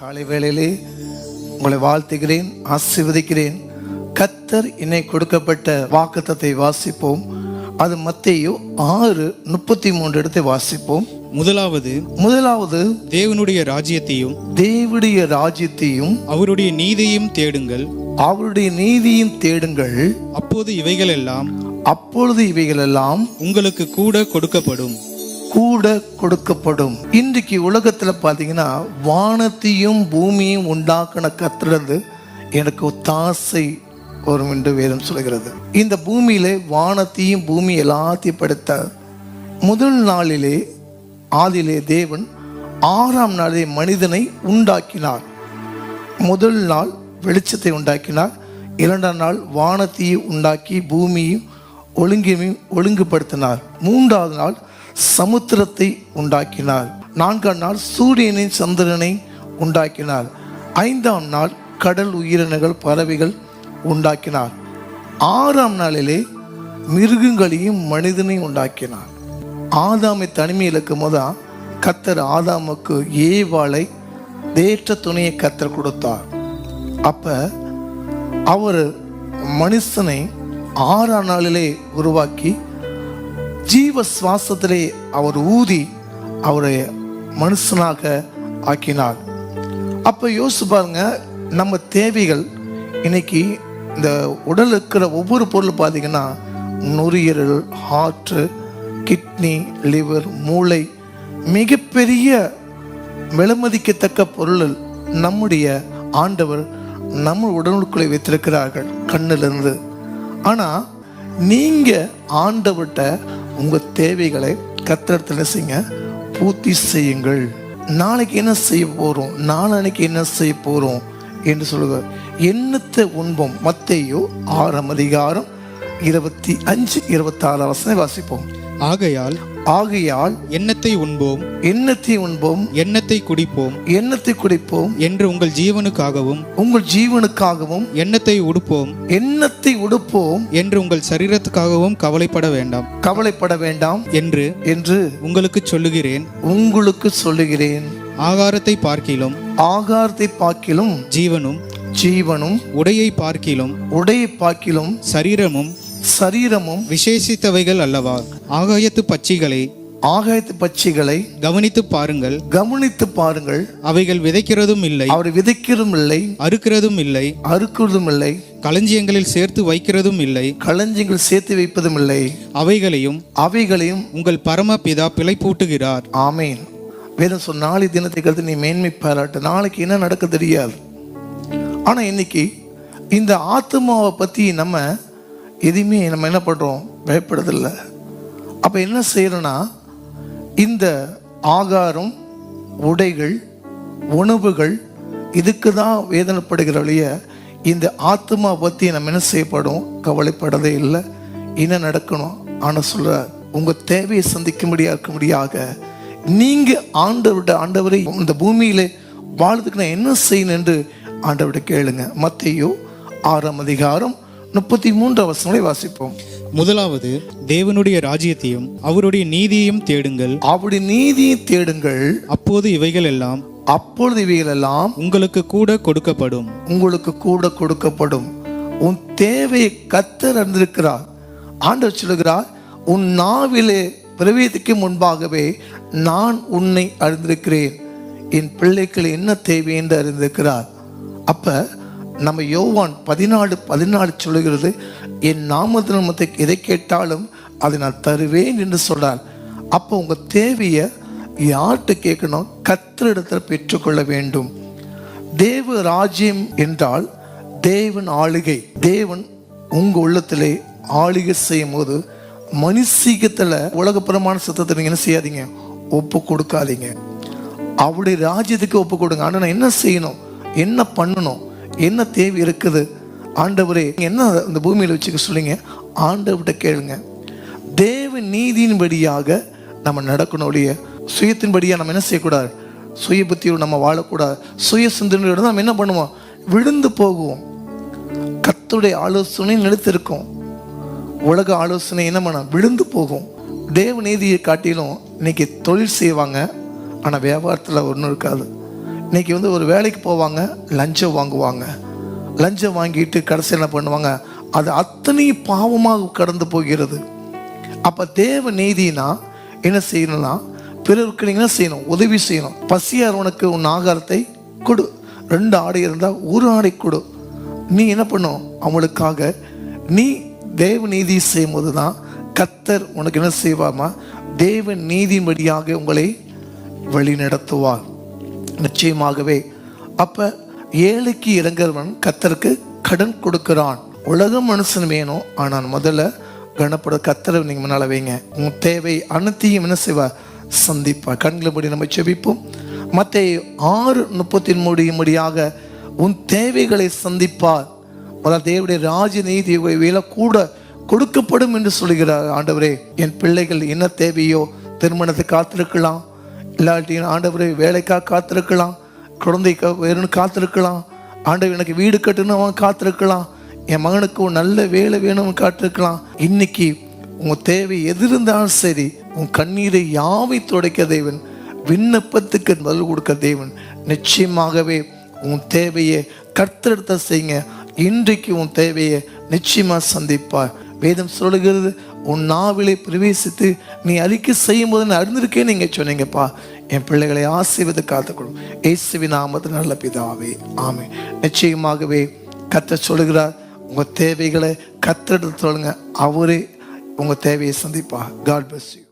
காலை வேளையிலே உங்களை வாழ்த்துகிறேன், ஆசீர்வதிக்கிறேன். கர்த்தர் என்னை கொடுக்கப்பட்ட வாக்குத்தத்தை வாசிப்போம். அது மத்தேயு 6:33 இடத்தை வாசிப்போம். முதலாவது தேவனுடைய ராஜ்யத்தையும் அவருடைய நீதியையும் தேடுங்கள். அப்போது இவைகளெல்லாம் உங்களுக்கு கூட கொடுக்கப்படும். இன்றைக்கு உலகத்துல பாத்தீங்கன்னா வானத்தையும் பூமியும் உண்டாக்கின கர்த்தரிலிருந்து எனக்கு ஒத்தாசை வரும் என்று வேதம் சொல்கிறது. இந்த பூமியிலே வானத்தையும் பூமி எல்லாத்தையும் படைத்த முதல் நாளிலே ஆதியிலே தேவன் 6ஆம் நாளிலே மனிதனை உண்டாக்கினார். முதல் நாள் வெளிச்சத்தை உண்டாக்கினார். 2ஆம் நாள் வானத்தையும் உண்டாக்கி பூமியும் ஒழுங்குபடுத்தினார். 3ஆவது நாள் சமுத்திரத்தை உண்டாக்கினார். 4ஆம் நாள் சூரியனை சந்திரனை உண்டாக்கினார். 5ஆம் நாள் கடல் உயிரினங்கள் பறவைகள் உண்டாக்கினார். 6ஆம் நாளிலே மிருகங்களையும் மனிதனையும் உண்டாக்கினார். ஆதாமை தனிமையில் இருக்கும் போது கர்த்தர் ஆதாமுக்கு ஏவாளை தேற்ற துணையை கர்த்தர் கொடுத்தார். அப்ப அவர் மனுஷனை 6ஆம் நாளிலே உருவாக்கி ஜீவ சுவாசத்திலே அவர் ஊதி அவரை மனுஷனாக ஆக்கினார். அப்ப யோசிச்சு பாருங்க, நம்ம தேவைகள் இன்னைக்கு இந்த உடல் இருக்கிற ஒவ்வொரு பொருள் பார்த்தீங்கன்னா நுரையீரல், ஹார்ட், கிட்னி, லிவர், மூளை, மிகப்பெரிய விலைமதிக்கத்தக்க பொருள் நம்முடைய ஆண்டவர் நம்ம உடலுக்குள்ளே வைத்திருக்கிறார்கள் கண்ணிலிருந்து. ஆனா நீங்க ஆண்டவர்கிட்ட உங்க தேவைகளை கர்த்தரிடத்தில் செய்யுங்க, பூர்த்தி செய்யுங்கள். நாளைக்கு என்ன செய்ய போறோம், நாளைக்கு என்ன செய்ய போறோம் என்று சொல்லுங்க. எண்ணத்தை உண்போம். மத்தேயு 6ஆம் அதிகாரம் 25-26 வசனம் வாசிப்போம். ஆகையால் எண்ணத்தை உண்போம், எண்ணத்தை குடிப்போம் என்று உங்கள் ஜீவனுக்காகவும் எண்ணத்தை உடுப்போம் என்று உங்கள் சரீரத்துக்காகவும் கவலைப்பட வேண்டாம் என்று உங்களுக்கு சொல்லுகிறேன். ஆகாரத்தை பார்க்கிலும் ஜீவனும் உடையை பார்க்கிலும் சரீரமும் விசேஷித்தவைகள் அல்லவா. ஆகாயத்து பட்சிகளை கவனித்து பாருங்கள். அவைகள் விதைக்கிறதும் இல்லை, அறுக்கிறதும் இல்லை, களஞ்சியங்களில் சேர்த்து வைப்பதும் இல்லை. அவைகளையும் உங்கள் பரமபிதா பிழைப்பூட்டுகிறார். ஆமேன். வேதம் சொன்ன நாளை தினத்தை கருத்து நீ மேன்மை பாராட்டு. நாளைக்கு என்ன நடக்க தெரியாது. ஆனா இன்னைக்கு இந்த ஆத்மாவை பத்தி நம்ம எதுவுமே நம்ம என்ன பண்றோம், பயப்படுறதில்லை. அப்ப என்ன செய்யறோம்னா, இந்த ஆகாரம், உடைகள், உணவுகள் இதுக்கு தான் வேதனைப்படுகிறவளைய இந்த ஆத்மா பத்தி நம்ம என்ன செய்யப்படும், கவலைப்படவே இல்லை. என்ன நடக்கணும் ஆனா சொல்ற, உங்க தேவையை சந்திக்கும்படியாக நீங்க ஆண்டவரை இந்த பூமியில வாழ்றதுக்கு நான் என்ன செய்யணும் என்று ஆண்டவரை கேளுங்க. மத்தேயு 6ஆம் அதிகாரம் 33 வசனங்களை வாசிப்போம். முதலாவது தேவனுடைய ராஜ்யத்தையும் அவருடைய நீதியையும் தேடுங்கள். அப்போது இவைகள் எல்லாம் உங்களுக்கு கூட கொடுக்கப்படும். உன் தேவையை கர்த்தர் அறிந்திருக்கிறார். ஆண்டவர் சொல்லுகிறார், உன் நாவிலே பிரவேதிக்கு முன்பாகவே நான் உன்னை அறிந்திருக்கிறேன். என் பிள்ளைகள் என்ன தேவை என்று அறிந்திருக்கிறார். அப்ப நம்ம யோவான் 14:14 சொல்லுகிறது, என் நாமத்தை எதை கேட்டாலும் அதை நான் தருவேன் என்று சொல்றார். அப்போ உங்க தேவையை யார்கிட்ட கேட்கணும், கர்த்தரிடத்தில் பெற்றுக்கொள்ள வேண்டும். தேவ ராஜ்யம் என்றால் தேவன் ஆளுகை. தேவன் உங்க உள்ளத்திலே ஆளுகை செய்யும் போது மனுஷீகத்துல உலகப்புறமான சத்தத்தை நீங்க என்ன செய்யாதீங்க, ஒப்பு கொடுக்காதீங்க. அவருடைய ராஜ்யத்துக்கு ஒப்பு கொடுங்க. ஆனா நான் என்ன செய்யணும், என்ன பண்ணணும், என்ன தேவை இருக்குது, ஆண்டவரே என்ன இந்த பூமியில் வச்சுக்க சொல்லுங்க. ஆண்டவர்கிட்ட கேளுங்க. தேவ நீதியின்படியாக நம்ம நடக்கணும். சுயத்தின்படியாக நம்ம என்ன செய்யக்கூடாது, சுய புத்தியோடு நம்ம வாழக்கூடாது. சுய சிந்தனையோடு நம்ம என்ன பண்ணுவோம், விழுந்து போகுவோம். கர்த்தருடைய ஆலோசனை நிலைத்திருக்கும். உலக ஆலோசனை என்ன பண்ண விழுந்து போகும். தேவ நீதியை காட்டிலும் இன்னைக்கு தொழில் செய்வாங்க, ஆனால் வியாபாரத்தில் ஒன்றும் இருக்காது. இன்னைக்கு ஒரு வேலைக்கு போவாங்க, லஞ்சம் வாங்குவாங்க. லஞ்சம் வாங்கிட்டு கடைசி என்ன பண்ணுவாங்க, அது அத்தனை பாவமாக கடந்து போகிறது. அப்போ தேவ நீதினா என்ன செய்யணும்னா, பிறருக்கு நீங்கள் என்ன செய்யணும், உதவி செய்யணும். பசியார் உன் ஆகாரத்தை கொடு. 2 ஆடை இருந்தால் 1 ஆடை கொடு. நீ என்ன பண்ணும், அவங்களுக்காக நீ தேவ நீதி செய்யும் போது தான் கர்த்தர் உனக்கு என்ன செய்வாமா, தேவ நீதிபடியாக உங்களை வழி நடத்துவார் நிச்சயமாகவே. அப்போ ஏழைக்கு இறங்குறவன் கர்த்தருக்கு கடன் கொடுக்கிறான். உலக மனுஷன் வேணும், ஆனால் முதல்ல கனப்பட கர்த்தரை நீங்கள் முன்னால் வைங்க. உன் தேவை அனைத்தையும் என்ன செய்வார், சந்திப்பார். கண்களை படி நம்ம செபிப்போம். மத்தேயு 6:33 உன் தேவைகளை சந்திப்பார். முதல் தேவனுடைய ராஜ நீதி வேலை கூட கொடுக்கப்படும் என்று சொல்கிறார். ஆண்டவரே, என் பிள்ளைகள் என்ன தேவையோ, திருமணத்தை காத்திருக்கலாம், இல்லாட்டி ஆண்டவரே வேலைக்காக காத்திருக்கலாம், குழந்தைக்கு வேணும்னு காத்திருக்கலாம், ஆண்டவர் எனக்கு வீடு கட்டணும் அவன் காத்திருக்கலாம், என் மகனுக்கு நல்ல வேலை வேணும்னு காத்திருக்கலாம். இன்னைக்கு உன் தேவை எது இருந்தாலும் சரி, உன் கண்ணீரை யாவை துடைக்க தேவன், விண்ணப்பத்துக்கு பதில் கொடுக்க தேவன். நிச்சயமாகவே உன் தேவையை கர்த்தரிடத்தை செய்யுங்க. இன்றைக்கு உன் தேவையை நிச்சயமாக சந்திப்பார். வேதம் சொல்லுகிறது, உன் நாவிலை பிரவேசித்து நீ அறிக்கை செய்யும் போது நான் அறிந்திருக்கேன்னு நீங்கள் சொன்னீங்கப்பா. என் பிள்ளைகளை ஆசீர்வதித்து காத்துக்கொள்ளும் இயேசுவின் நாமத்தில் நல்ல பிதாவே, ஆமென். நிச்சயமாகவே கர்த்தர் சொல்லுகிறார், உங்கள் தேவைகளை கர்த்தரிடத்தில் சொல்லுங்க, அவரே உங்கள் தேவையை சந்திப்பார். God bless you.